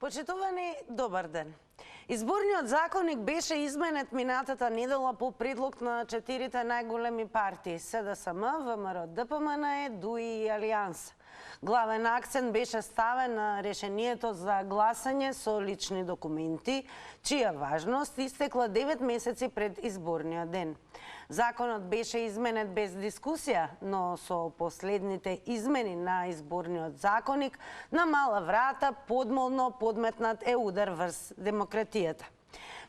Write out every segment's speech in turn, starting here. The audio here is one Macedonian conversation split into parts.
Почитувани, добар ден. Изборниот законник беше изменет минатата недела по предлог на четирите најголеми партии СДСМ, ВМРО, ДПМН, ДУИ и Алијанса. Главен акцент беше ставен на решението за гласање со лични документи, чија важност истекла 9 месеци пред изборниот ден. Законот беше изменет без дискусија, но со последните измени на изборниот законник на мала врата подмолно подметнат е удар врз демократијата.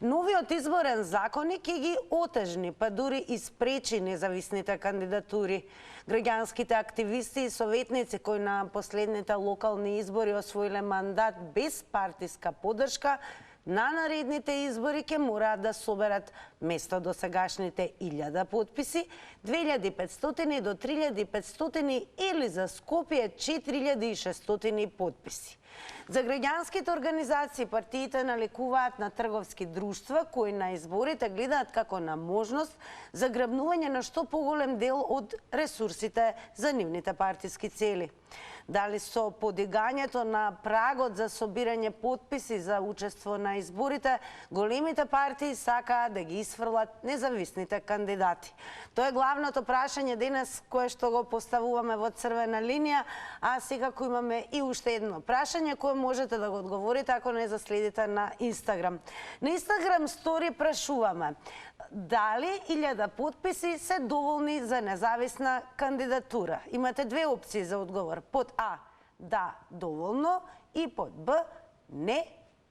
Новиот изборен законник ќе ги отежни, па дури и спречи независните кандидатури. Граѓанските активисти и советници кои на последните локални избори освоиле мандат без партиска поддршка, на наредните избори ќе мораат да соберат место до сегашните 1000 подписи, 2500 до 3500 или за Скопје 4600 подписи. За граѓанските организации партиите наликуваат на трговски друштва кои на изборите гледаат како на можност за грабнување на што поголем дел од ресурсите за нивните партиски цели. Дали со подигањето на прагот за собирање подписи за учество на изборите, големите партии сакаат да ги исфрлат независните кандидати. Тоа е главното прашање денес кое што го поставуваме во црвена линија, а секако имаме и уште едно прашање кое можете да го одговорите ако не заследите на Инстаграм. На Инстаграм стори прашуваме дали 1000 подписи се доволни за независна кандидатура. Имате две опции за одговор. Под А – да, доволно, и под Б – не,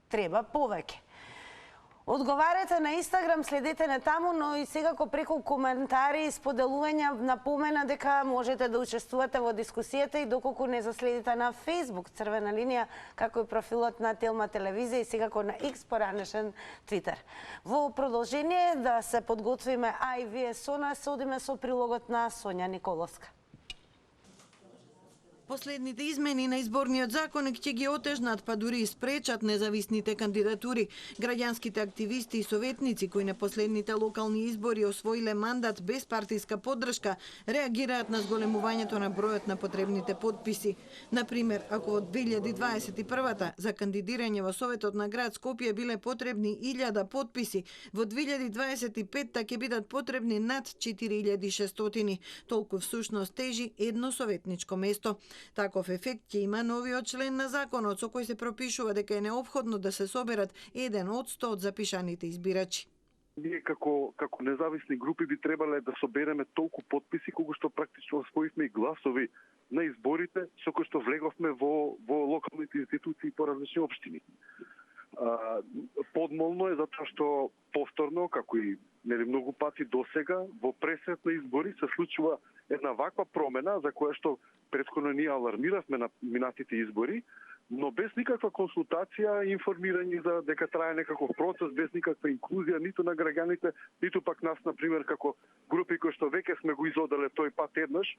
треба повеќе. Одговарете на Инстаграм, следете не таму, но и секако преку коментари и споделувања напомена дека можете да учествувате во дискусијата и доколку не заследите на Facebook црвена линија, како и профилот на Телма телевизија и секако на X, поранешен Твитер. Во продолжение да се подготвиме, а и вие со нас, одиме со прилогот на Сонја Николовска. Последните измени на изборниот законник ќе ги отежнат, па дури и спречат независните кандидатури. Граѓанските активисти и советници кои на последните локални избори освоиле мандат без партиска поддршка, реагираат на зголемувањето на бројот на потребните подписи. Например, ако од 2021 за кандидирање во Советот на град Скопје биле потребни 1000 подписи, во 2025 ќе бидат потребни над 4600, толку всушност тежи едно советничко место. Таков ефект ќе има новиот член на законот со кој се пропишува дека е неопходно да се соберат 1% од запишаните избирачи. Ние како независни групи би требале да собереме толку подписи кога што практично освоивме и гласови на изборите со кои што влеговме во локалните институции по различни општини. Подмолно е затоа што повторно, како и многу пати досега, во пресет на избори се случува една ваква промена за која што претходно ние алармиравме на минатите избори, но без никаква консултација и информирање за дека трае некаков процес, без никаква инклузија ниту на граѓаните, ниту пак нас, например, како групи кои што веќе сме го изоделе тој пат еднаш.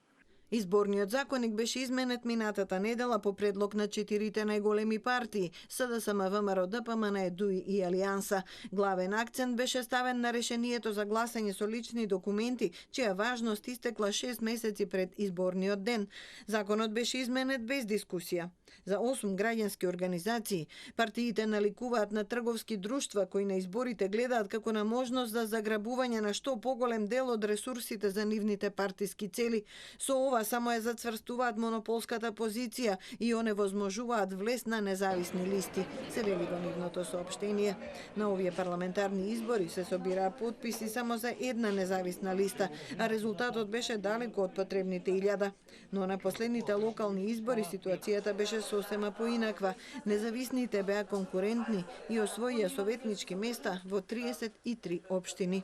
Изборниот законник беше изменет минатата недела по предлог на четирите најголеми партии СДСМ, ВМРО, ДПМН, ДУИ и Алијанса. Главен акцент беше ставен на решението за гласање со лични документи, чија важност истекла 6 месеци пред изборниот ден. Законот беше изменет без дискусија. За 8 граѓански организации партиите наликуваат на трговски друштва кои на изборите гледаат како на можност за заграбување на што поголем дел од ресурсите за нивните партиски цели. Со ова само ја зацврстуваат монополската позиција и оневозможуваат влез на независни листи, се вели во нивното соопштение. На овие парламентарни избори се собираа подписи само за една независна листа, а резултатот беше далеку од потребните 1000. Но на последните локални избори ситуацијата беше сосема поинаква. Независните беа конкурентни и освоија советнички места во 33 општини.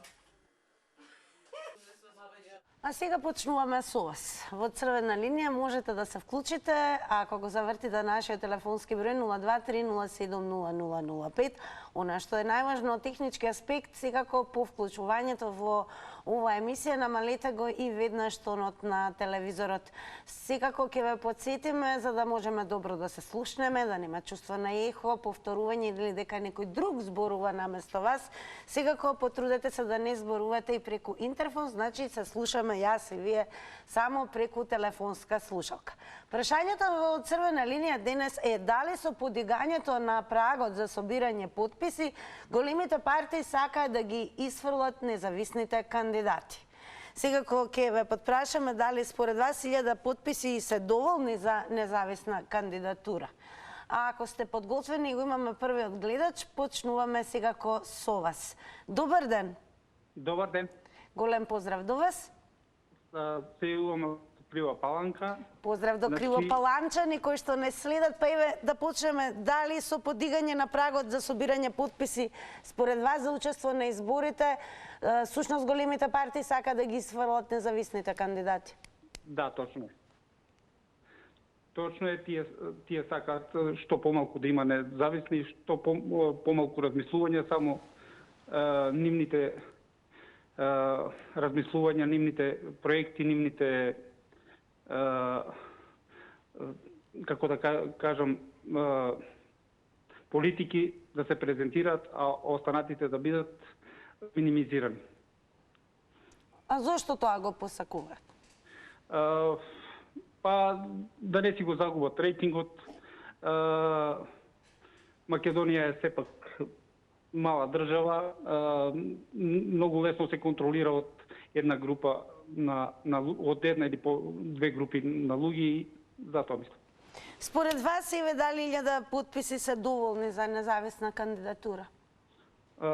А сега почнуваме со вас. Во црвена линија можете да се вклучите, ако го завртите нашиот телефонски број 023070005. Она што е најважно од технички аспект, секако по вклучувањето во оваа емисија намалете го и веднаш тонот на телевизорот. Секако ќе ве потсетиме за да можеме добро да се слушнеме, да нема чувство на ехо, повторување или дека некој друг зборува наместо вас. Секако потрудете се да не зборувате и преку интерфон, значи се слушаме јас и вие само преку телефонска слушалка. Прашањето во Црвена линија денес е дали со подигањето на прагот за собирање потписи, големите партии сакаат да ги исфрлат независните кандидати. Секако ќе ве потпрашаме дали според вас 1000 потписи се доволни за независна кандидатура. А ако сте подготвени и го имаме првиот гледач, почнуваме секако со вас. Добар ден. Добар ден. Голем поздрав до вас. Се јавувам од Крива Паланка. Поздрав до Кривопаланчани кои што не следат, па еве да почнеме дали со подигање на прагот за собирање потписи според вас за учество на изборите, сушност големите партии сака да ги сврлат независните кандидати. Да, точно е. Точно е, тие сакаат што помалку да има независни, што помалку размислување, само нивните размислувања, нивните проекти, нивните како да кажам политики да се презентираат, а останатите да бидат минимизирани. А зошто тоа го посакуваат? Па да не си го загубат рейтингот. Македонија е сепак мала држава, многу лесно се контролира од една група од една или по две групи на луѓе, затоа мислам. Според вас еве дали 1000 потписи се доволни за независна кандидатура?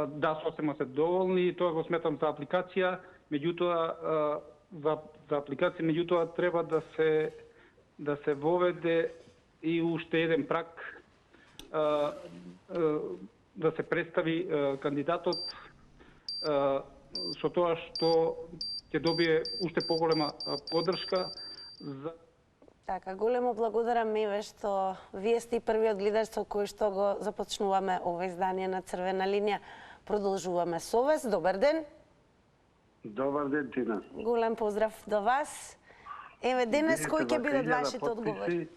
Да, сосема се доволни и тоа го сметам за апликација, меѓутоа за апликација, меѓутоа треба да се воведе и уште еден праг, да се представи кандидатот со тоа што ќе добие уште поголема поддршка за... Така, големо благодарам еве што вие сте првиот гледач со кој што го започнуваме ова издание на Црвена линија. Продолжуваме со вас. Добар ден. Добар ден, Тина. Голем поздрав до вас. Еве денес кои ќе бидат вашите одговори?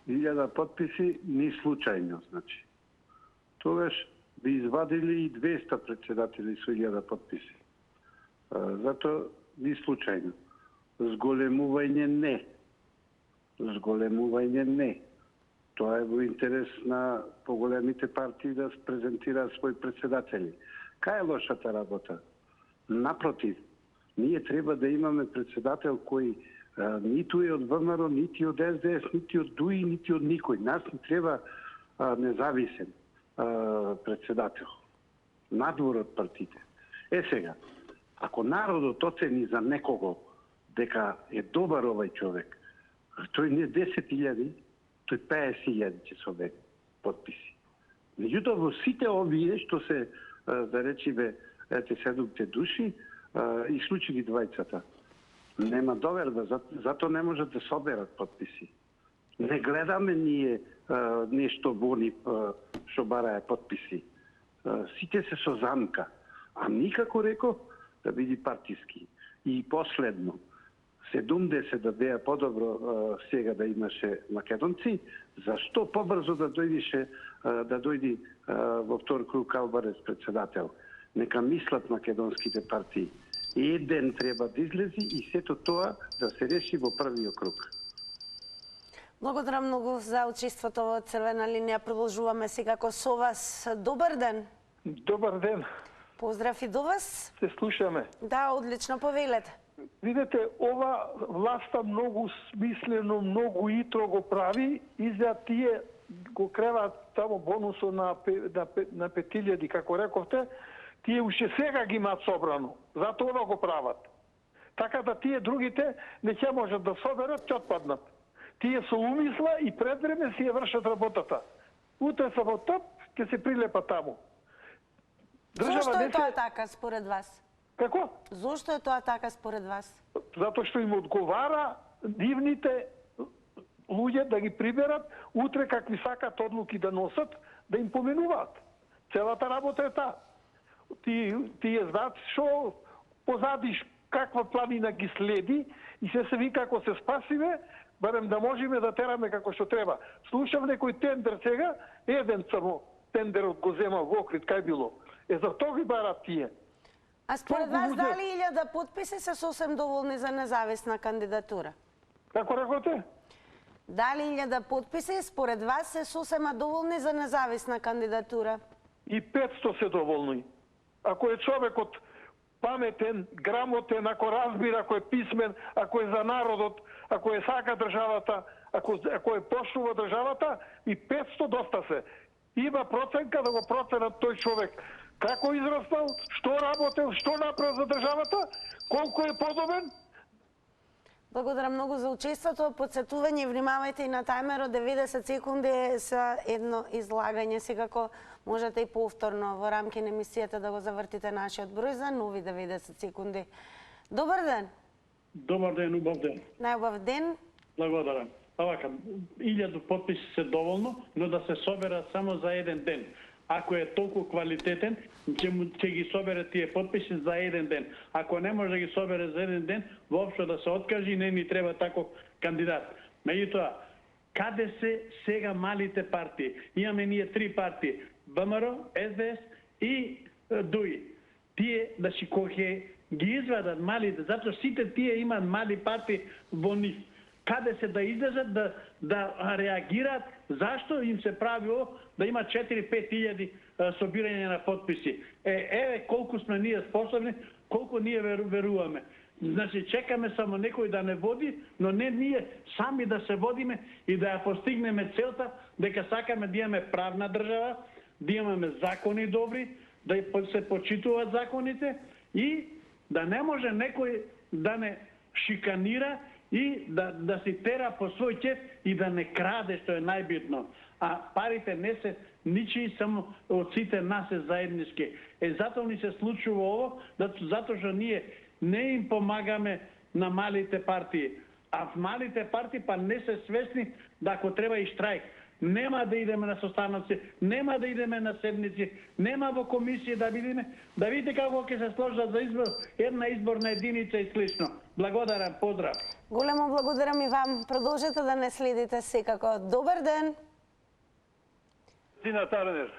1000 потписи ни случајно, значи. Тогаш би извадили и 200 председатели со 1000 потписи. Зато ни случајно. Зголемување не. Зголемување не. Тоа е во интерес на поголемите партии да презентираат своји председатели. Кај е лошата работа? Напротив, ние треба да имаме председател кој ниту е од ВМРО, нити од СДС, нити од ДУИ, нити од никој. Нас ни треба независен председател. Надвор од партиите. Сега, ако народот оцени за некого дека е добар овај човек, тој не 10.000, тој 50.000 ќе собере потписи. Меѓутоа во сите овие што се, да речиме, ете 7 души, исклучени двајцата, нема доверба, зато не можат да соберат потписи. Не гледаме ние нешто вони што бараја потписи. Сите се со замка. А никако реков да биде партиски. И последно, 70 да беа подобро сега да имаше македонци, зашто побрзо да дојди во втор круг Албарес председател? Нека мислат македонските партии. Еден треба да излези и сето тоа да се реши во првиот круг. Благодарам многу за учеството во Црвена линија. Продолжуваме секако со вас. Добар ден. Добар ден. Поздрав и до вас. Се слушаме. Да, одлично, повелете. Видете, ова власта многу смислено, многу итро го прави и за тие го креваат тамо бонусо на 5000, како рековте, тие уште сега ги имаат собрано. Затоа ова го прават. Така да тие другите не ќе можат да соберат, ќе отпаднат. Тие со умисла и пред време си ја вршат работата. Утре са во топ, ќе се прилепат таму. Зошто е тоа така според вас? Како? Зошто е тоа така според вас? Затоа што им одговара нивните луѓе да ги приберат, утре какви сакат одлуки да носат, да им поменуваат. Целата работа е таа. Тие знаат што позади каква планина ги следи и се вика ако се спасиме, барем да можеме да тераме како што треба. Слушам некој тендер сега, еден само тендерот го зема во Охрид, кај било. За тоа ги барат тие. А според Толку вас луѓе. дали 1000 потписи се сосем доволни за независна кандидатура? Како рекоте? Дали 1000 потписи според вас се сосема доволни за независна кандидатура? И 500 се доволни. Ако е човекот паметен, грамотен, ако разбира, ако е писмен, ако е за народот, ако е сака државата, ако е поштува државата, и 500 доста се. Има проценка да го проценат тој човек. Како израснал, што работел, што направил за државата, колку е подобен. Благодарам многу за учеството. Подсетување, внимавајте и на тајмерот, 90 секунди е за едно излагање. Секако можете и повторно во рамки на емисијата да го завртите нашиот број за нови 90 секунди. Добар ден. Добар ден, убав ден. Најубав ден. Благодарам. Овака, 1000 потписи се доволно, но да се соберат само за еден ден. Ако е толку квалитетен, ќе ги собере тие потписи за еден ден. Ако не може да ги собере за еден ден, воопшто да се откажи, не ни треба таков кандидат. Меѓутоа, каде се сега малите партии? Имаме ние 3 партии: ВМРО, СДС и ДУИ. Тие, значи, кога ги извадат малите, затоа сите тие имаат мали партии во нив. Каде се да излезат, да реагираат, зашто им се прави да има 4-5 илјади собирање на потписи. Еве колку сме ние способни, колку ние веруваме. Значи, чекаме само некој да не води, но не ние сами да се водиме и да ја постигнеме целта, дека сакаме да имаме правна држава, да имаме закони добри, да се почитуваат законите и да не може некој да не шиканира и да си тера по свој ќеф и да не краде, што е најбитно. А парите не се ничии, само од сите нас е заеднички. Затоа ни се случува ово, затоа што ние не им помагаме на малите партии. А в малите партии па не се свесни да ако треба и штрајк. Нема да идеме на состаноци, нема да идеме на седници, нема во комисија да видиме, да видите како ќе се сложат за избор, една изборна единица и слично. Благодарам, поздрав. Големо благодарам и вам. Продолжете да не следите секако. Добар ден. Тина Тарнер.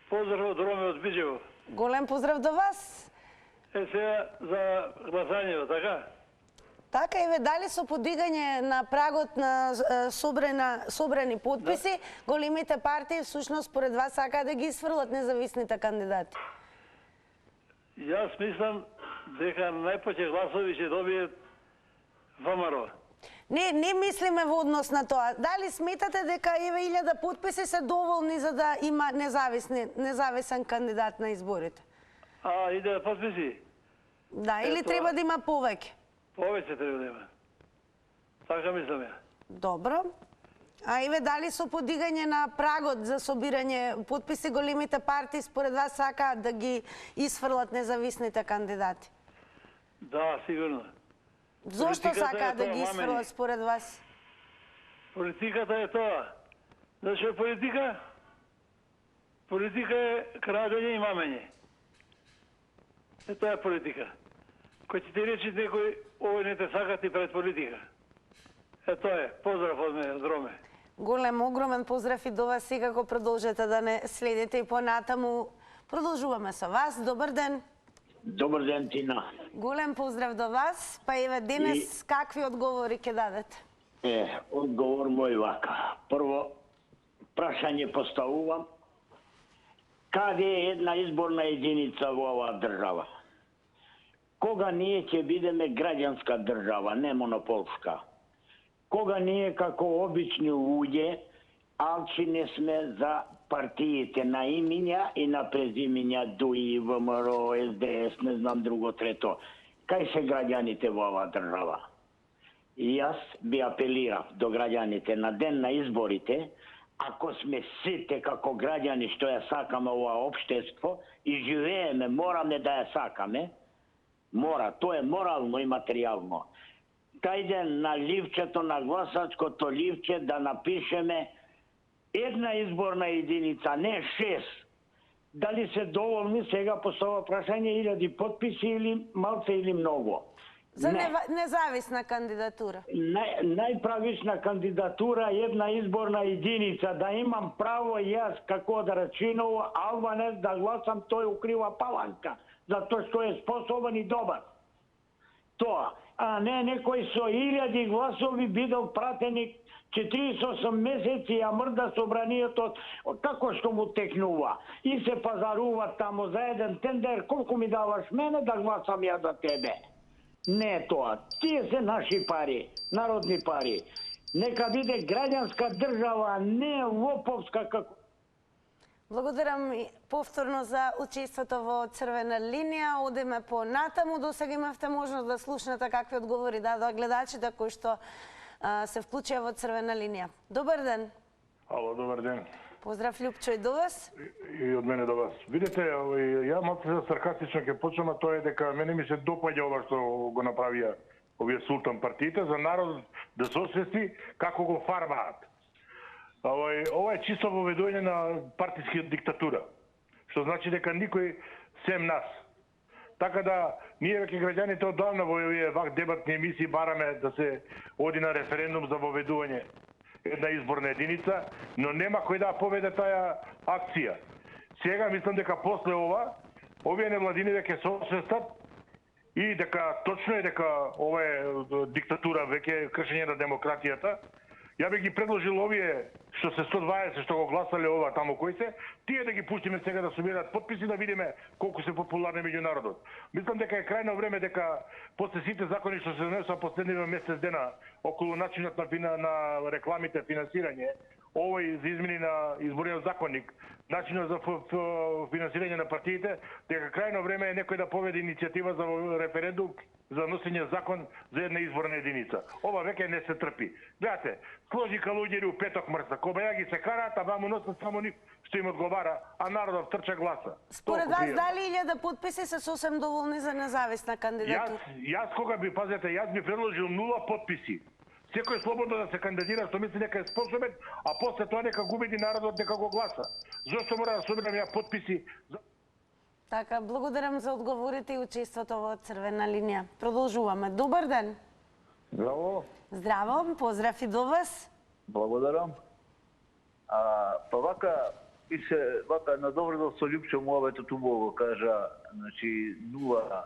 Поздрав од Роме од Биџево. Голем поздрав до вас. Сега за гласањето, така? Така, еве, дали со подигање на прагот на собрани потписи, големите партии всушност според вас сакаат да ги исфрлат независните кандидати? Јас мислам дека најпоќе гласови ќе добијат ВМРО. Не мислиме во однос на тоа. Дали сметате дека еве 1000 потписи се доволни за да има независен кандидат на изборите? Иде потписи? Да, или треба да има повеќе? Повеќе треба да има. Така мислам ја. Добро. А еве дали со подигање на прагот за собирање потписи големите партии според вас сакаат да ги исфрлат независните кандидати? Да, сигурно. Зошто Политиката сакаат е да тоа, ги мамени. исфрлат според вас? Политиката е тоа. Зашто е политика? Политика е крадење и мамење. Тоа е политика. Кој ќе ти речи некој, овој не те сака, ти пред политика. Тоа е. Поздрав од мене, од Роме. Голем, огромен поздрав и до вас. Секако продолжете да не следите и понатаму. Продолжуваме со вас. Добар ден. Добар ден, Тина. Голем поздрав до вас. Па еве денес какви одговори ќе дадете? Одговор мој вака. Прво, прашање поставувам. Каде е една изборна единица во оваа држава? Кога ние ќе бидеме граѓанска држава, не монополска? Кога ние како обични луѓе алчи не сме за партиите на имиња и на презимиња ДУИ, ВМРО, СДС, не знам друго трето. Кај се граѓаните во оваа држава? И јас би апелирав до граѓаните на ден на изборите, ако сме сите како граѓани што ја сакаме ова општество и живееме, мораме да ја сакаме, тоа е морално и материјално. Тај ден на ливчето, на гласачкото ливче да напишеме една изборна единица, не 6. Дали се доволни, сега поставува прашање 1000 потписи или малце или многу? За независна кандидатура. Најправична кандидатура е една изборна единица, да имам право јас како да речиново Албанец да гласам, тој укрива Паланка. затоа што е способен и добар. Тоа, а не некој со 1000 гласови бидел пратеник 48 месеци, а мрда собранието како што му текнува. И се пазарува тамо за еден тендер, колку ми даваш мене да гласам ја за тебе. Не е тоа. Тие се наши пари, народни пари. Нека биде граѓанска држава, не лоповска како... Благодарам повторно за учеството во Црвена линија. Одиме по натаму. До сега имавте можност да слушнете какви одговори дадоа гледачите кои што се вклучија во Црвена линија. Добар ден. Ало, добар ден. Поздрав, Лјупчо, и до вас. И од мене до вас. Видите, ја малку саркастично ќе почнам, а тоа е дека мене ми се допаѓа ова што го направија овие султан партиите за народот да се освести како го фарбаат. Ова е чисто воведување на партиска диктатура, што значи дека никој сем нас. Така да, ние веќе граѓаните оддавна во овие вак дебатни емисии бараме да се оди на референдум за воведување една изборна единица, но нема кој да поведе таа акција. Сега мислам дека после ова, овие невладини веќе се освестат и дека точно е дека ова е диктатура, веќе кршење на демократијата. Ја би ги предложил овие што се 120 што го гласале ова таму кои се, тие да ги пуштиме сега да собираат потписи да видиме колку се популарни меѓу народот. Мислам дека е крајно време дека после сите закони што се донесоа последниве месец дена околу начинот на рекламите, финансирање, овој за измени на изборниот законник, начинот за финансирање на партиите, дека крајно време е некој да поведе иницијатива за референдум за носење закон за една изборна единица. Ова веќе не се трпи. Гледате, сложи калуѓери у петок мрца, кобаја ги се караат, а ваму носат само нив што им одговара, а народот трча гласа. Според вас, дали 1000 подписи се сосем доволни за независна кандидатура? Јас кога би, пазете, јас би предложил 0 подписи. Секој слободно да се кандидира што мисли дека е способен, а после тоа нека го убеди народот дека го гласа. Зошто мора да собирам ја подписи? Така, благодарам за одговорите и учеството во Црвена линија. Продолжуваме. Добар ден. Здраво. Здраво, поздрав и до вас. Благодарам. Па вака надоврдо со Лјупчо Муавето убаво го кажа, значи 0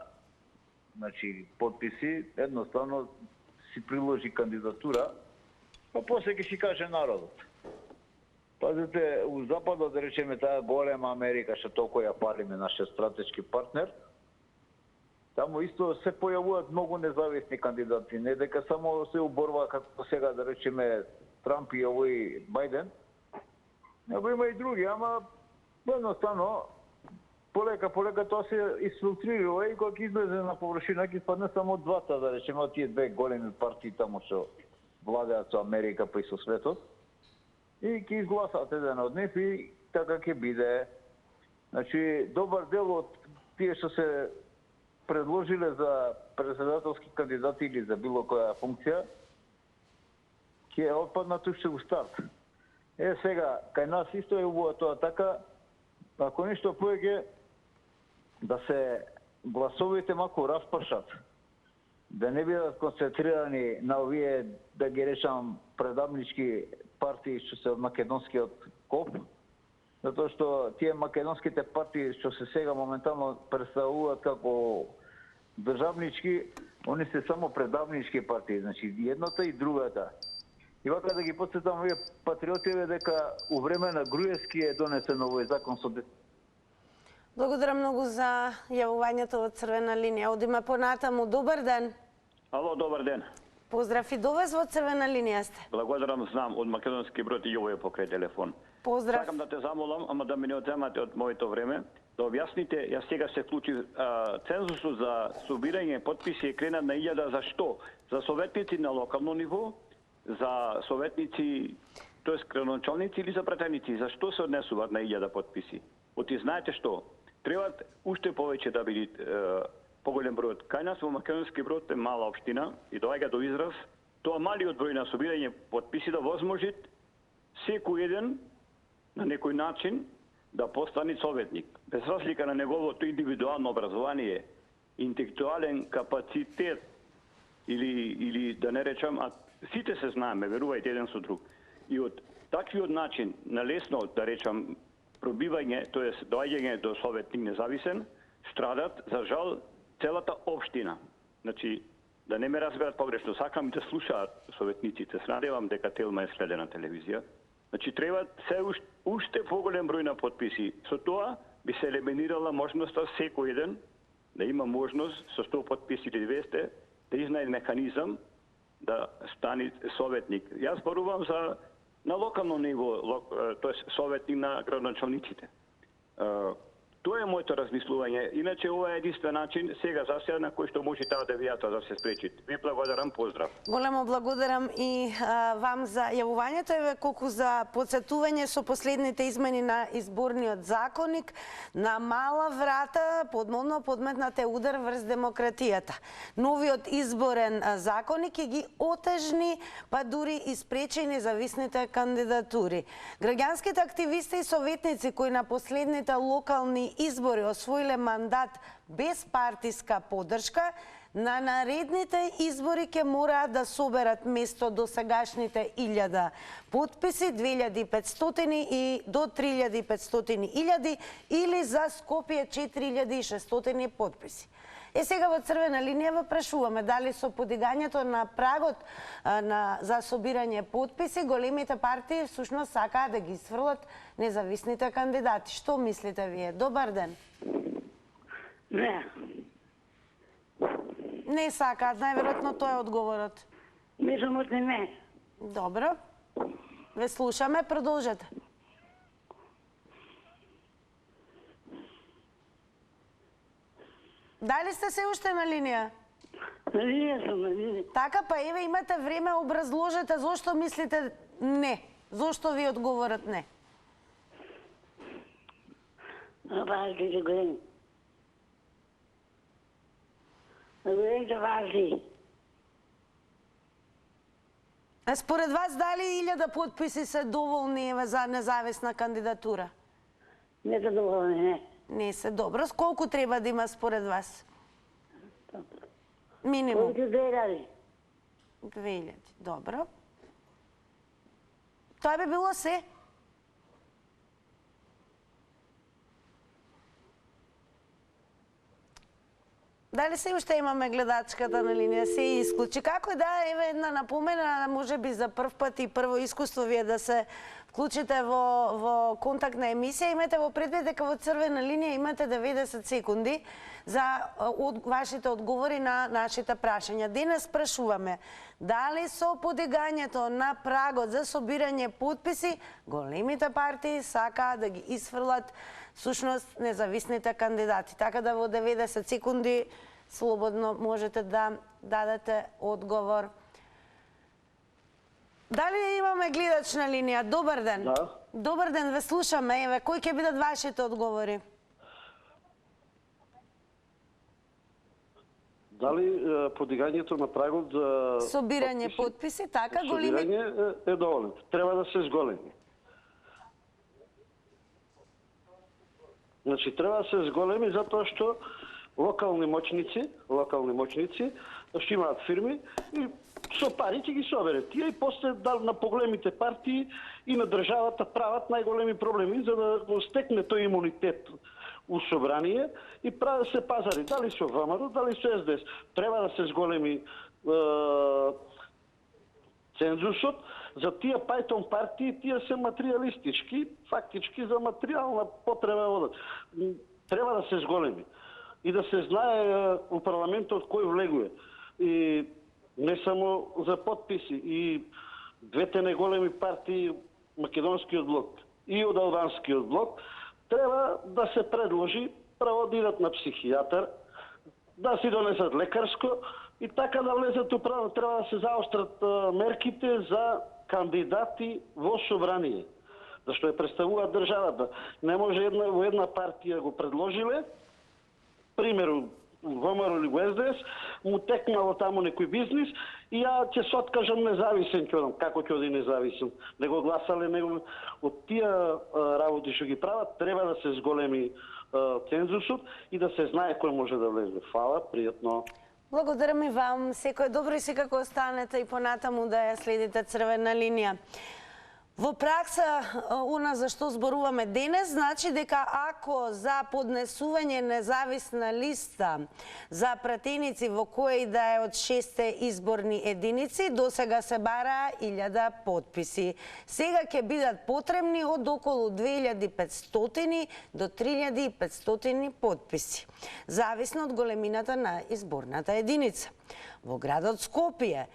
подписи, едноставно си приложи кандидатура, па после ќе си каже народот. Пазите, у Западот, да речеме, таа голема Америка, што толку ја палиме, нашиот стратешки партнер, таму исто се појавуваат многу независни кандидати, не дека само се уборва како сега, да речеме, Трамп и овој Бајден, него има и други, ама едноставно полека тоа се изфилтрирува и кога ќе излезе на површина ќе падне само двата, да речеме, од тие две големи партии таму што владеат со Америка па и со светот. И ќе изгласат еден од нив и така ќе биде. Значи, добар дел од тие што се предложиле за председателски кандидати или за било која функција, ќе отпаднат уште у старт. Сега, кај нас исто е убаво тоа така, ако ништо повеќе, да се гласовите малку распршат, да не бидат концентрирани на овие, да ги речам, предавнички партии што се од македонскиот коп, затоа што тие македонските партии што се сега моментално представуваат како државнички, они се само предавнички партии, значи едната и другата. И вака да ги потсетам овие патриотиве дека у време на Груевски е донесен овој закон со... Благодарам многу за јавувањето од Црвена линија. Одиме понатаму. Добар ден. Ало, добар ден. Поздрав и до вас, во Црвена линија сте. Благодарам, знам, од Македонски брод и Јово е покрај телефон. Поздрав. Сакам да те замолам, ама да ми не одземате од моето време, да објасните, јас сега се вклучи цензусот за собирање подписи е кренат на 1000, зашто? За советници на локално ниво, за советници, тоест градоначалници или за пратеници, зашто се однесуваат на 1000 подписи? Оти знаете што? Требат уште повеќе да биде поголем бројот. Кај нас во Македонски брод е мала општина и доаѓа до израз тоа малиот број на собирање подписи да возможи секој еден на некој начин да постане советник. Без разлика на неговото индивидуално образование, интелектуален капацитет или да не речам, а сите се знаеме, верувајте еден со друг. И од таквиот начин на лесно, да речам, пробивање, тоест доаѓање до советник независен, страдат, за жал, целата општина. Значи, да не ме разберат погрешно, сакам и да слушаат советниците. Се надевам дека Телма е следе на телевизија. Значи, треба се уште поголем број на подписи. Со тоа би се елиминирала можноста секој еден да има можност со 100 подписи или 200 да изнајде механизам да стане советник. Јас зборувам за на локално ниво, тоест советник на градоначалниците. Тоа е моето размислување. Иначе ова е единствен начин сега за сега на кој што може таа девијата да се спречи. Ви благодарам, поздрав. Големо благодарам и вам за јавувањето, еве колку за подсетување со последните измени на изборниот законник на мала врата подмолно подметнате удар врз демократијата. Новиот изборен законник ќе ги отежни, па дури и спречи независните кандидатури. Граѓанските активисти и советници кои на последните локални избори освоиле мандат без партиска поддршка, на наредните избори ќе мораат да соберат место до сегашните 1000 подписи, 2500 и до 3500 или за Скопје 4600 подписи. Сега во црвена линија ве прашуваме дали со подигањето на прагот за собирање подписи големите партии всушност сакаат да ги сврлат независните кандидати. Што мислите вие? Добар ден. Не. Не сакаат, најверојатно тоа е одговорот. Мислам дека не. Добро. Ве слушаме, продолжете. Дали сте се уште на линија? На линија сум, на линија. Така, па еве имате време, образложете зошто мислите не. Зошто ви одговорат не? Важните големи. Големите важни. Според вас дали 1000 подписи се доволни за независна кандидатура? Не се доволни, не. Не се добро. Колку треба да има според вас? Минимум. Колку 2000. 2000, добро. Тоа би било се. Дали се уште имаме гледачката на линија? Се исклучи. Како да, еве една напомена, може би за прв пат и прво искуство вие да се вклучите во контактна емисија. Имате во предвид дека во црвена линија имате 90 секунди за вашите одговори на нашите прашања. Денес прашуваме дали со подигањето на прагот за собирање подписи големите партии сакаат да ги исфрлат всушност независните кандидати. Така да во 90 секунди слободно можете да дадете одговор. Дали имаме гледач на линија? Добар ден. Да. Добар ден, ве слушаме. Еве, кои ќе бидат вашите одговори? Дали подигањето на прагот за собирање подписи, така големи собирање е доволно. Треба да се зголеми. Значи треба да се зголеми затоа што локални моćници што имаат фирми и со пари ќе ги собере тие и после на поголемите партии и на државата прават најголеми проблеми за да го стекне тој имунитет у собрание и прави се пазари, дали со ВМРО, дали со СДС. Треба да се зголеми цензусот за тие пајтон партии, тие се материјалистички, фактички за материјална потреба одат. Треба да се зголеми и да се знае у парламентот кој влегува. И не само за подписи, и двете најголеми партии, Македонскиот блок и од Албанскиот блок, треба да се предложи право да идат на психијатар, да си донесат лекарско и така да влезат управо. Треба да се заострат мерките за кандидати во собрание, зашто ја представуваат државата. Не може во една партија го предложиле, примеру ВМРО или СДС, му текнало таму некој бизнис и ја ќе се откажам независен ќе одам. Како ќе оди независен? Не го гласале, него од тие работи што ги прават, треба да се зголеми цензусот и да се знае кој може да влезе. Фала, пријатно. Благодарам и вам. Секој добро и секако останете и понатаму да ја следите црвена линија. Во пракса, она за што зборуваме денес, значи дека ако за поднесување независна листа за пратеници во кој да е од 6 изборни единици, досега се бараа 1000 потписи. Сега ќе бидат потребни од околу 2500 до 3500 потписи, зависно од големината на изборната единица. Во градот Скопје,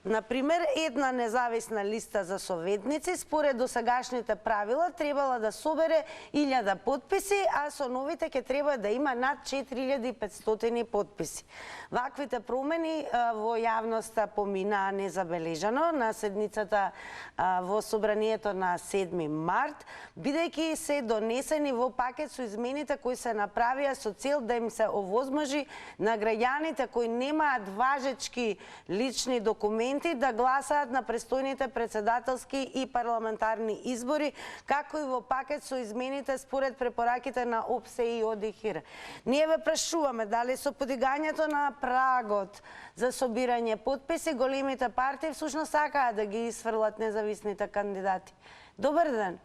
например, една независна листа за советници, според досегашните правила, требала да собере 1000 потписи, а со новите ќе треба да има над 4500 потписи. Ваквите промени во јавноста поминаа незабележано на седницата во собранието на 7 март, бидејќи се донесени во пакет со измените кои се направија со цел да им се овозможи на граѓаните кои немаат важечки лични документи да гласаат на престојните председателски и парламентарни избори, како и во пакет со измените според препораките на ОПСЕ и ОДИХР. Ние ве прашуваме дали со подигањето на прагот за собирање потписи големите партии всушност сакаат да ги исфрлат независните кандидати. Добар ден.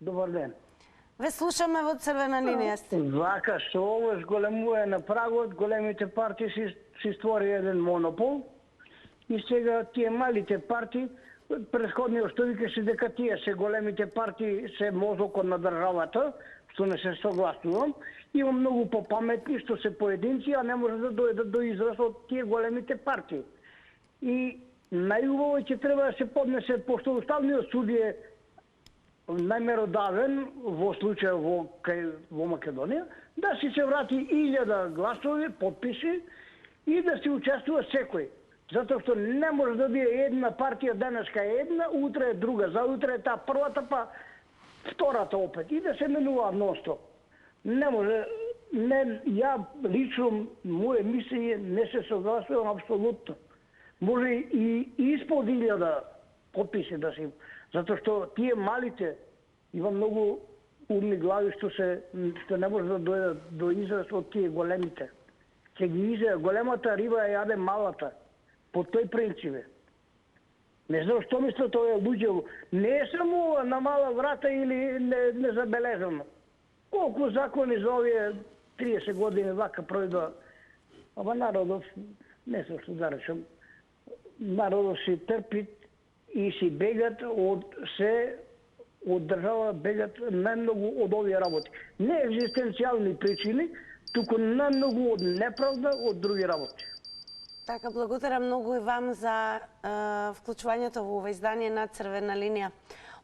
Добар ден. Ве слушаме во црвена линија сте. Вака, со ово зголемување на прагот, големите партии си створи еден монопол. И сега тие малите партии, претходниот што викаше дека тие се големите партии се мозокот на државата, што не се согласувам, има многу попаметни што се поединци, а не може да дојдат до израз од тие големите партии. И најубаво ќе треба да се поднесе, пошто уставниот суд е најмеродавен во случај во Македонија, да си се врати 1000 гласови, потписи и да се учествува секој. Затоа што не може да биде една партија денеска е една, утре е друга, заутре е таа првата, па втората опет. И да се менува нон-стоп. Не може, ја лично, моје мислење не се согласувам апсолутно. Може и испод 1000 потписи да се, затоа што тие малите има многу умни глави што не може да дојдат до израз од тие големите. Ќе ги изеде големата риба ја јаде малата. По тој принцип е. Не знам што мислат овие луѓе. Не е само на мала врата или незабележано. Колку закони за овие 30 години вака пројдоа. Ама народов, не знам што да речем, народов си трпи и си бегат од држава, бегат најмногу од овие работи. Не екзистенцијални причини, туку најмногу од неправда, од други работи. Така, благодарам многу и вам за вклучувањето во ова издание на Црвена линија.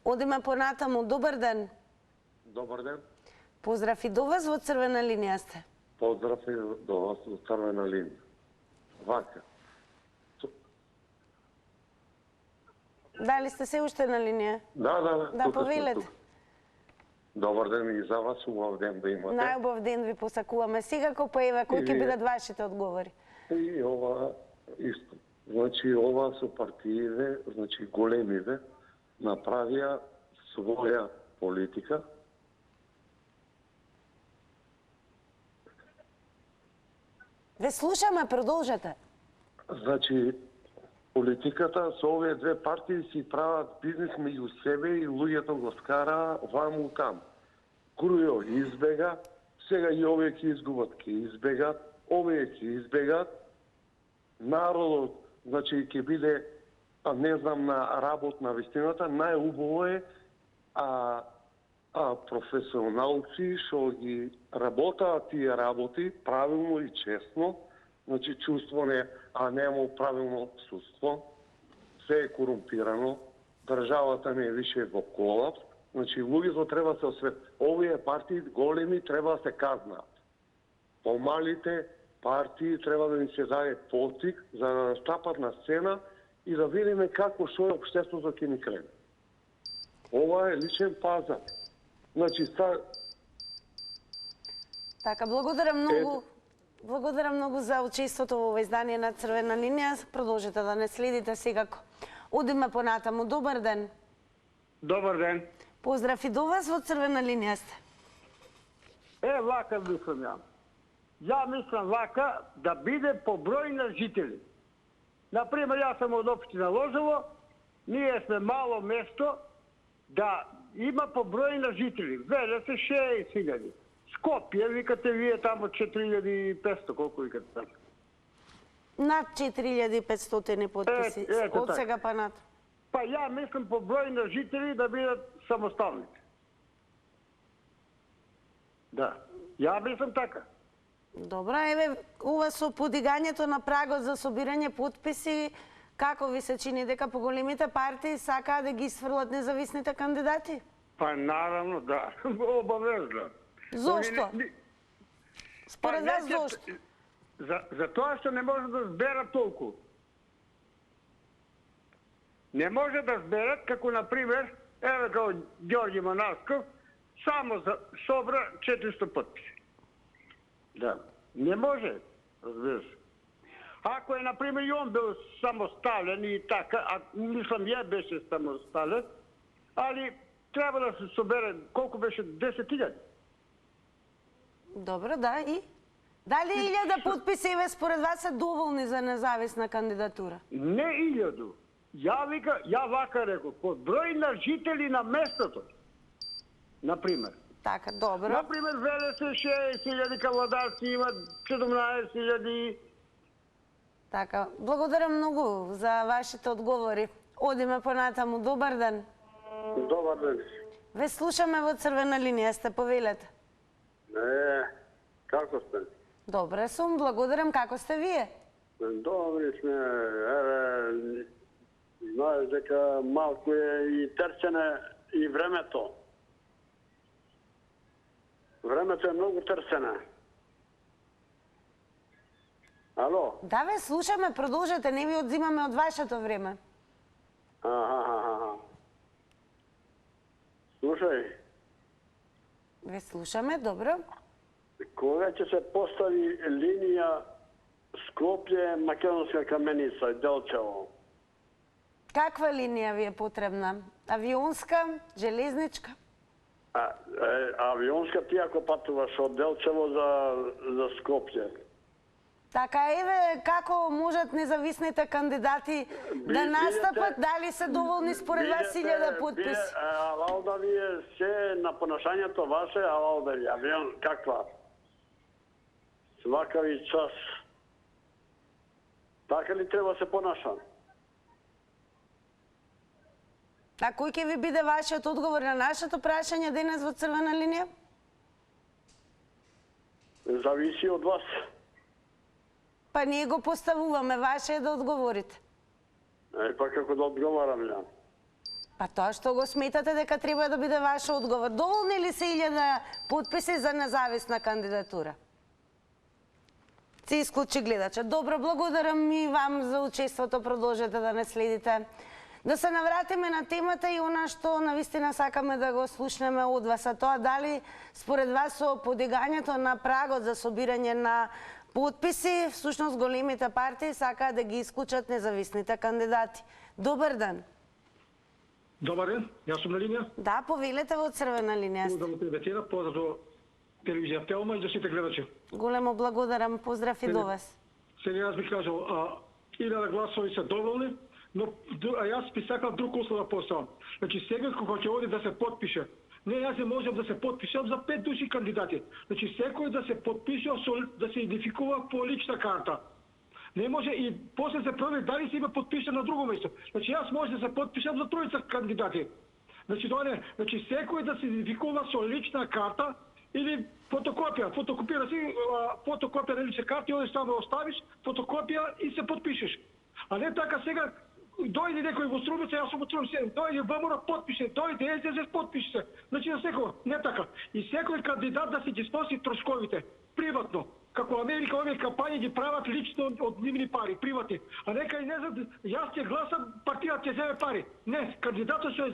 Одиме понатаму. Добар ден. Добар ден. Поздрав и до вас, во Црвена линија сте. Поздрав и до вас во Црвена линија. Вака. Дали сте се уште на линија? Да. Да, повелете. Добар ден и за вас, убав ден да имате. Најубав ден ви посакуваме. Сега кој поева, кои ќе бидат вашите одговори? И ова исто. Значи, ова со партиите, значи големите, направија своја политика. Ве слушаме, продолжете. Значи, политиката со овие две партии си прават бизнес меѓу себе и луѓето го скара ваму там. Крујо избега, сега и овие ќе изгубат, ќе избегат, овие ќе избегат, народот, значи, ќе биде, не знам, на работ на вистината, најубаво е професионалци што ги работаат тие работи правилно и честно, значи чувство не, а нема правилно судство, се е корумпирано, државата не е више во колапс, значи луѓето треба се освет. Овие партии големи треба да се казнаат. Помалите партии треба да им се даде потик за да настапат на сцена и да видиме како што е општеството ќе ни крене. Ова е личен пазар. Значи, Така, благодарам многу. Благодарам многу за учеството во издание на Црвена линија. Продолжете да не следите секако. Одиме понатаму. Добар ден. Добар ден. Поздрав и до вас, во Црвена линија сте. Вака мислам ја. Ја мислам вака да биде по број на жители. Например, јас сум од општина Лозово, ние сме мало место да има по број на жители. Веле се 60.000. Скопје, викате вие тамо 4.500, колку викате тамо? Над 4.500 подписи. Од така. сега па над. Па ја мислам по број на жители да бидат самосталните. Да, ја мислам така. Добро, еве, ова со подигањето на прагот за собирање подписи, како ви се чини дека поголемите партии сакаат да ги исфрлат независните кандидати? Па наравно, да. Обавезно. Зошто? Според вас зошто? За тоа што не може да зберат толку. Не може да зберат, како например, еве као Ѓорѓе Манасков, само собра 400 подписи. Да. Не може, разбираш. Ако е, например, и он бил самостален и така, а мислам ја беше самостален, али треба да се собере, колку беше, 10.000? Добро, да, и? Дали 1000 подписи еве според вас се доволни за независна кандидатура? Не 1000. Ја вака рекол, по број на жители на местото. Например. Така, добро. Например, веле се 60.000, Кавладарци има 17.000. Така, благодарам многу за вашите одговори. Одиме понатаму. Добар ден. Добар ден. Ве слушаме во црвена линија, сте повелете. Како сте? Добре сум, благодарам. Како сте вие? Добри сме. Еве, знаеш дека малку е и трчене и времето. Времето е многу трсене. Ало? Да, ве слушаме, продолжете, не ви одзимаме од вашето време. Слушај. Ве слушаме, добро. Кога ќе се постави линија Скопје, Македонска Каменица и Делчево? Каква линија ви е потребна? Авионска, железничка? Авионска ти ако патуваш од Делчево за Скопје. Така, еве, како можат независните кандидати да настапат, дали се доволни според вас 1000 подписи? Алда вие се на понашањето ваше, алда ви, авион, каква? Свакави час. Така ли треба се понаша? А кој ќе ви биде вашиот одговор на нашето прашање денес во црвена линија? Зависи од вас. Па ние го поставуваме, ваше е да одговорите. Па како да одговарам ја? Па тоа што го сметате дека треба да биде ваш одговор. Доволни ли се 1000 подписи за независна кандидатура? Се исклучи гледача. Добро, благодарам и вам за учеството. Продолжете да не следите. Да се навратиме на темата и она што навистина сакаме да го слушнеме од вас. А тоа дали според вас со подигањето на прагот за собирање на подписи, всушност големите партии сакаат да ги исклучат независните кандидати. Добар ден. Добар ден, јас сум на линија. Да, повелете во црвена линија. Поздрав од ТВ, поздрав до телевизија Телма и до сите гледачи. Големо благодарам, поздрав и до вас. Сега јас би кажал, 1000 гласови се доволни, но јас би сакал друг услов да поставам. Значи сега кога ќе оди да се потпише, не јас не можам да се потпишам за 5 души кандидати. Значи секој да се потпише, да се идентификува по лична карта. Не може и после се провери дали се има потпишан на друго место. Значи јас може да се потпишам за тројца кандидати. Значи тоа не, значи секој да се идентификува со лична карта или фотокопија. Фотокопира си фотокопија на лична карта и одиш таму оставиш фотокопија и се потпишеш. А не така сега дојде некој во Струмица, јас сум во Струмица, дојде ВМРО потпише, дојде СДС потпише се. Значи на секој, не така. И секој кандидат да си ги сноси трошковите, приватно. Како Америка овие кампањи ги прават лично од нивни пари, приватни. А нека и не знам, јас ќе гласам, партијата ќе земе пари. Не, кандидатот што е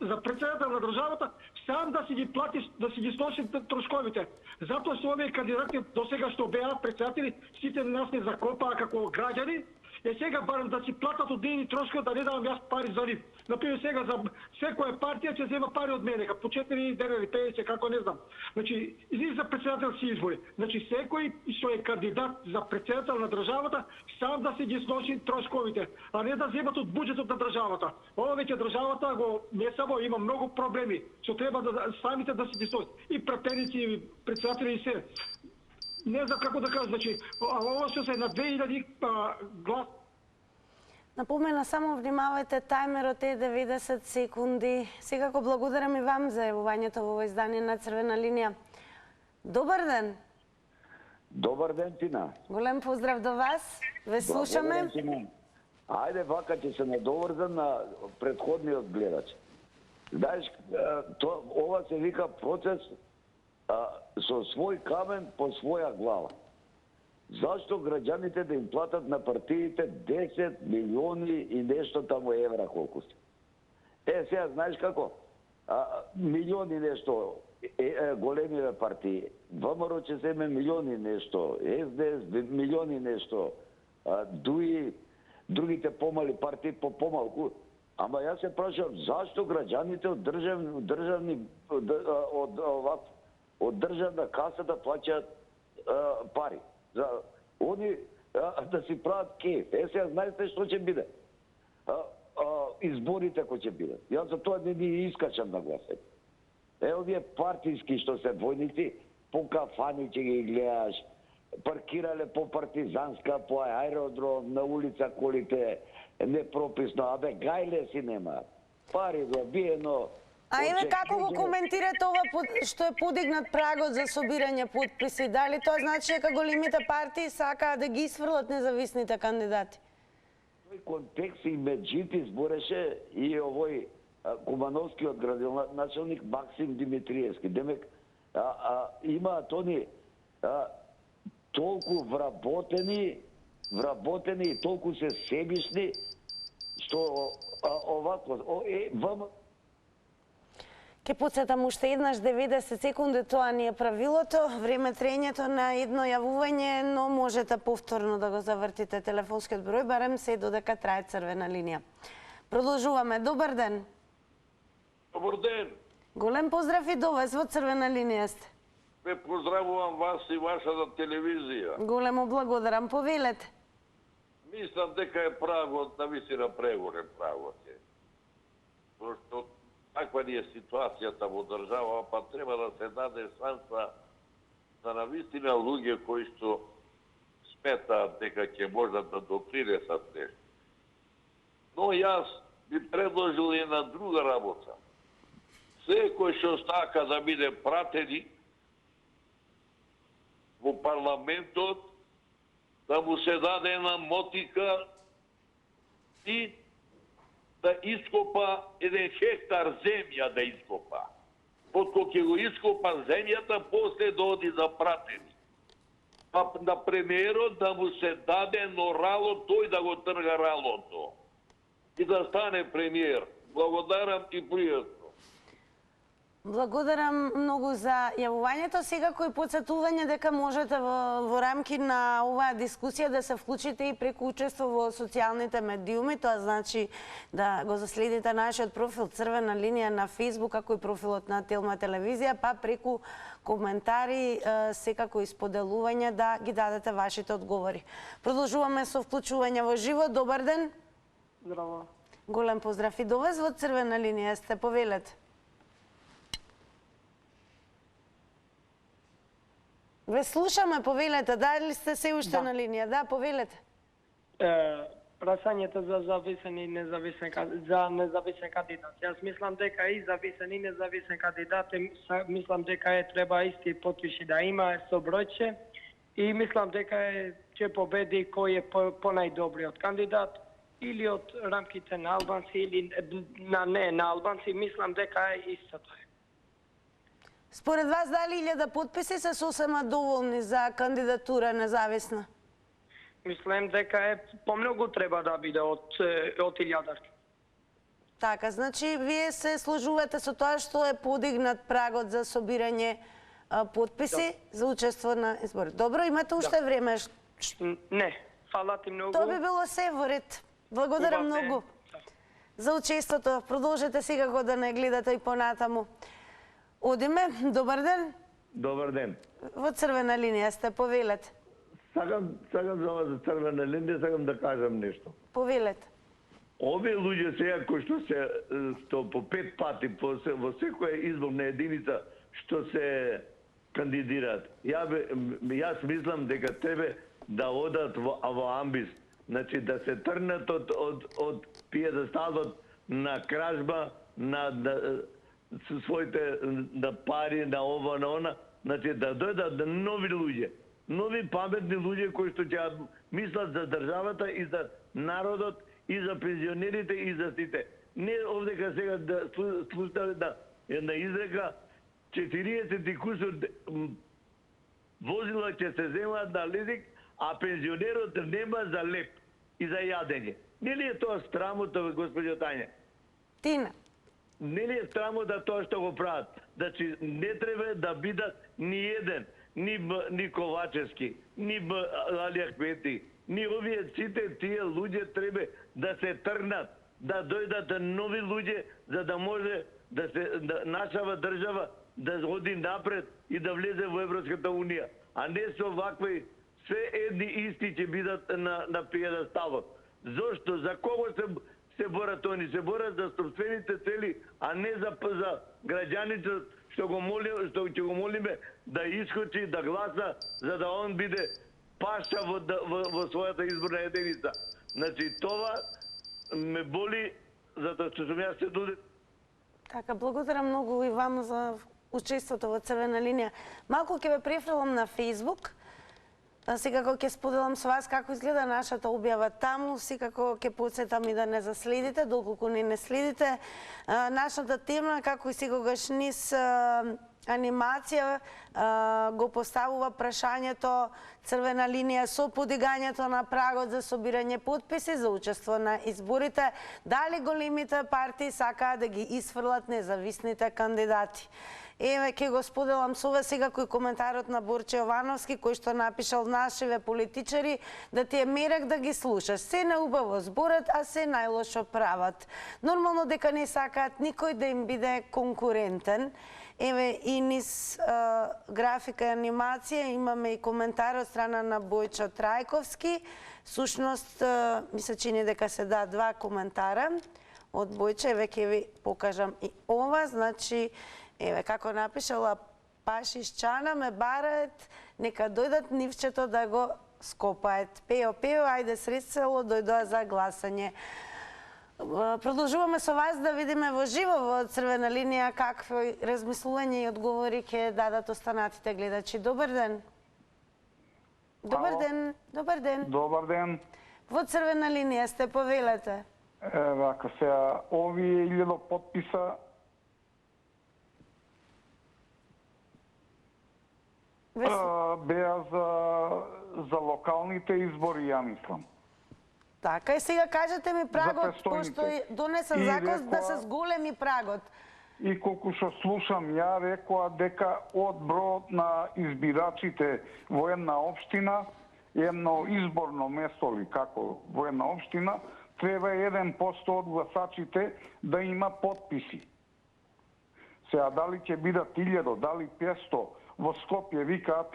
за председател на државата, сам да си ги плати, да си ги сноси трошковите. Затоа што овие кандидати до сега што беа председатели, сите нас не закопаа како граѓани, сега барам да си платат од нивни трошкови, да не давам јас пари за нив. Например, сега за секоја партија ќе зема пари од мене, по 4 денari, 50, како не знам. Значи, и за председателски избори. Значи, секој што е кандидат за председател на државата, сам да се ги сноси трошковите, а не да земат од буџетот на државата. Ова веќе државата го не само има многу проблеми, што треба да самите да се ги сноси. И пратеници, и председатели и се. Не знам како да кажам, значи, ова што се на 2000 глас. Напомена само внимавајте, тајмерот е 90 секунди. Секако благодарам и вам за јавувањето во издание на Црвена линија. Добар ден. Добар ден, Тина. Голем поздрав до вас. Ве слушаме. Ајде вака ќе се надоврзам на претходниот гледач. Знаеш, ова се вика процес со свој камен по своја глава. Зашто граѓаните да им платат на партиите 10 милиони и нешто таму евра колку се? Сега знаеш како? Милиони нешто големиве партии. ВМРО ќе земе милиони нешто, СДС милиони нешто, ДУИ, другите помали партии по помалку. Ама јас се прашувам зашто граѓаните од државна каса да плаќаат пари. Они да си прават кеф. Сега знаете што ќе биде? Изборите кои ќе бидат. Јас за тоа не искачам на гласање. Овие партиски што се војници, по кафани ќе ги гледаш, паркирале по партизанска, по аеродром, на улица колите, непрописно, гајле си нема. Пари добиено. А еве како го коментирате ова што е подигнат прагот за собирање потписи? Дали тоа значи дека големите партии сакаат да ги сврлат независните кандидати? Тој контекст и меѓите збореше и овој Кумановскиот градоначалник Максим Димитриевски. Демек, имаат они толку вработени и толку се себишни, што овако, Ке подсетам уште еднаш 90 секунди, тоа ни е правилото, време трењето на едно јавување, но можете повторно да го завртите телефонскиот број, барем се додека трае Црвена линија. Продолжуваме. Добар ден. Добар ден. Голем поздрав и до вас, во Црвена линија сте. Ве поздравувам вас и вашата телевизија. Големо благодарам, повелете. Мислам дека е прагот, навистина преголем прагот е. Зашто таква ни е ситуацијата во држава, па треба да се даде шанса за навистина луѓе кои што сметаат дека ќе можат да допринесат нешто. Но јас би предложил една друга работа. Секој што сака да биде пратени во парламентот, да му се даде една мотика и да ископа 1 хектар земја да ископа. Откако ќе го ископа земјата, после да оди за пратени. Па на премиерот да му се даде но рало, тој да го трга ралото. И да стане премиер. Благодарам и пријатно. Благодарам многу за јавувањето. Секако и подсетување дека можете во рамки на оваа дискусија да се вклучите и преку учество во социјалните медиуми. Тоа значи да го заследите нашиот профил Црвена линија на Facebook, како и профилот на Телма телевизија, па преку коментари, секако и споделување да ги дадете вашите одговори. Продолжуваме со вклучување во живо. Добар ден. Здраво. Голем поздрав и до вас, во Црвена линија сте, повелете. Ве слушаме, повелете. Дали сте се уште на линија? Да, повелете. Прашањето за зависен и независен кандидат. Јас мислам дека и зависен и независен кандидат, мислам дека треба исти потписи да има со бројче и мислам дека ќе победи кој е понајдобриот кандидат или од рамките на албанци или на албанци, мислам дека истото е. Според вас, дали 1000 потписи се сосема доволни за кандидатура независна? Мислам дека помногу треба да биде од 1000. Така, значи вие се сложувате со тоа што е подигнат прагот за собирање потписи за учество на избори. Добро, имате уште време? Не, фала ти многу. Тоа би било се во ред. Благодарам многу. за учеството. Продолжете секако да не гледате и понатаму. Одиме, добар ден. Добар ден. Во црвена линија сте, повелете. Сакам за ова за црвена линија, сакам да кажам нешто. Повелете. Овие луѓе сега кои што по 5 пати во секоја изборна единица што се кандидираат. Јас мислам дека тебе да одат во амбис, значи да се трнат од пиедесталот на кражба, на своите на пари, на ова, на она, значи да дојдат нови луѓе, нови паметни луѓе кои што ќе мислат за државата и за народот и за пензионерите и за сите. Не овдека сега да слушаме една изрека 40 и кусур возила ќе се земаат на лизинг, а пензионерот нема за леп и за јадење. Нели е тоа страмота, госпоѓо Тања? Тина. Нели е страмота тоа што го прават? Значи не треба да бидат ни еден, ни Ковачевски, ни Али Ахмети, ни овие сите тие луѓе треба да се тргнат, да дојдат нови луѓе за да може да нашава држава да оди напред и да влезе во Европската унија, а не со вакви се едни исти ќе бидат на пиедесталот. Зошто? За кого се борат они? Се борат за собствените цели, а не за граѓаните што ќе го молиме да искочи, да гласа, за да он биде паша во својата изборна единица. Значи тоа ме боли затоа што сум јас се дуди. Така, благодарам многу и вам за учеството во црвена линија. Малку ќе ве префрлам на Facebook. Секако ќе споделам со вас како изгледа нашата објава таму. Секако ќе потсетам и да не заследите, доколку не следите. Нашата тема, како и секогаш низ анимација, го поставува прашањето црвена линија со подигањето на прагот за собирање потписи за учество на изборите. Дали големите партии сакаат да ги исфрлат независните кандидати? Еве, ќе го споделам со вас сега кој коментарот на Борче Јовановски, кој што напишал: нашиве политичари да ти е мерак да ги слушаш. Се наубаво зборат, а се најлошо прават. Нормално дека не сакаат никој да им биде конкурентен. Еве и низ графика и анимација имаме и коментар од страна на Бојчо Трајковски. Сушност, ми се чини дека се да два коментара од Бојчо. Еве ќе ви покажам и ова. Значи, еве како напишала: Пашишчана ме бараат, нека дојдат нивчето да го скопаат. Пео, ајде сред село, дојдоа за гласање. Продолжуваме со вас да видиме во живо во црвена линија какви размислувања и одговори ќе дадат останатите гледачи. Добар ден. Добар ден. Добар ден. Добар ден. Во црвена линија сте, повелете. Вака сега, овие 1000 потписа беа за локалните избори, ја мислам. Така, и сега кажете ми прагот, пошто донесен закон да се зголеми прагот. И колку што слушам, ја рекоа дека од бројот на избирачите во една општина, едно изборно место или како во една општина, треба 1% од гласачите да има потписи. Сега, дали ќе бидат 1000, дали 500, во Скопје викаат,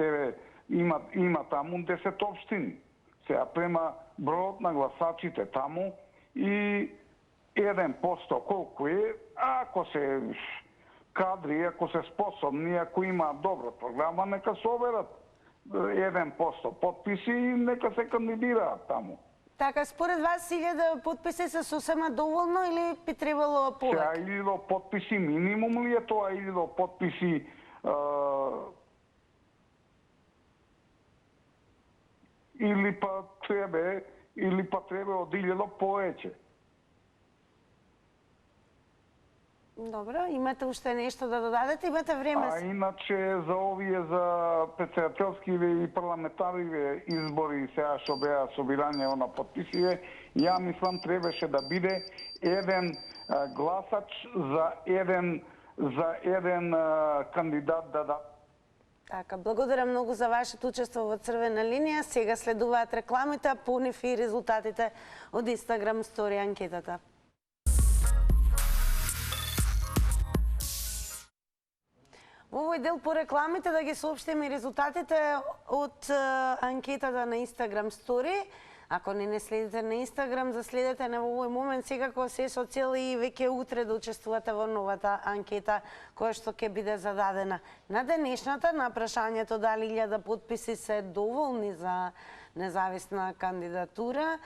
има таму 10 општини. Сега, према бројот на гласачите таму и 1% колку е, ако се кадри, ако се способни, ако има добра програма, нека се оверат 1% потписи и нека се кандидираат таму. Така, според вас 1000 потписи се сосема доволно или би требало повеќе? Сега 1000 потписи минимум ли е тоа, 1000 потписи или па треба од 1000 повеќе? Добро, имате уште нешто да додадете, имате време. А иначе за овие за председателскиве и парламентарниве избори сега што беа собирање на потписиве, ја мислам требаше да биде еден гласач за еден кандидат да да. Така, благодарам многу за вашето учество во црвена линија. Сега следуваат рекламите, а понив и резултатите од Инстаграм стори анкетата. Во овој дел по рекламите да ги соопштиме резултатите од анкетата на Instagram Story. Ако не следите на Instagram, заследете на во овој момент секако се со цел и веќе утре да учествувате во новата анкета која што ќе биде зададена. На денешната, на прашањето дали 1000 потписи се доволни за независна кандидатура,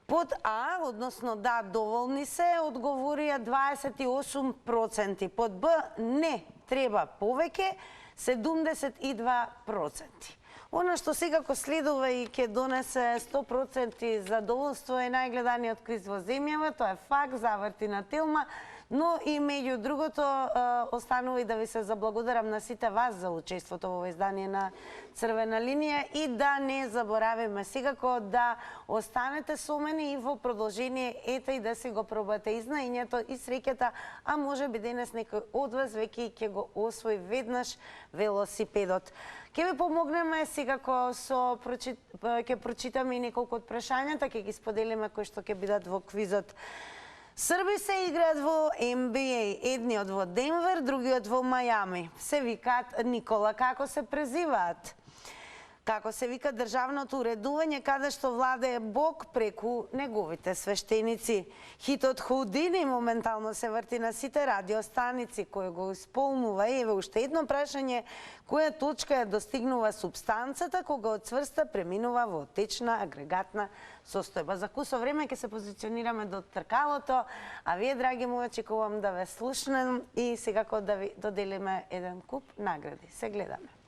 под А, односно да, доволни се, одговорија 28%. Под Б, не, треба повеќе, 72%. Она што секако следува и ќе донесе 100% задоволство е најгледаниот квиз во земјава, тоа е факт, заврти на Телма, но и меѓу другото останува и да ви се заблагодарам на сите вас за учеството во издание на Црвена линија и да не заборавиме секако да останете со мене и во продолжение ете и да си го пробате и знаењето и среќата, а може би денес некој од вас веќе ќе го освои веднаш велосипедот. Ќе ви помогнеме секако со ќе прочитаме и неколку од прашањата, ќе ги споделиме кои што ќе бидат во квизот. Срби се играат во NBA, едниот во Денвер, другиот во Мајами. Се викаат Никола, како се презиваат? Како се вика државното уредување каде што владее Бог преку неговите свештеници? Хитот Хоудини моментално се врти на сите радиостаници, кој го исполнува. Еве уште едно прашање, која точка ја достигнува субстанцата кога од цврста преминува во течна агрегатна состојба. За кусо време ќе се позиционираме до тркалото, а вие, драги мои, очекувам да ве слушнем и секако да ви доделиме еден куп награди. Се гледаме.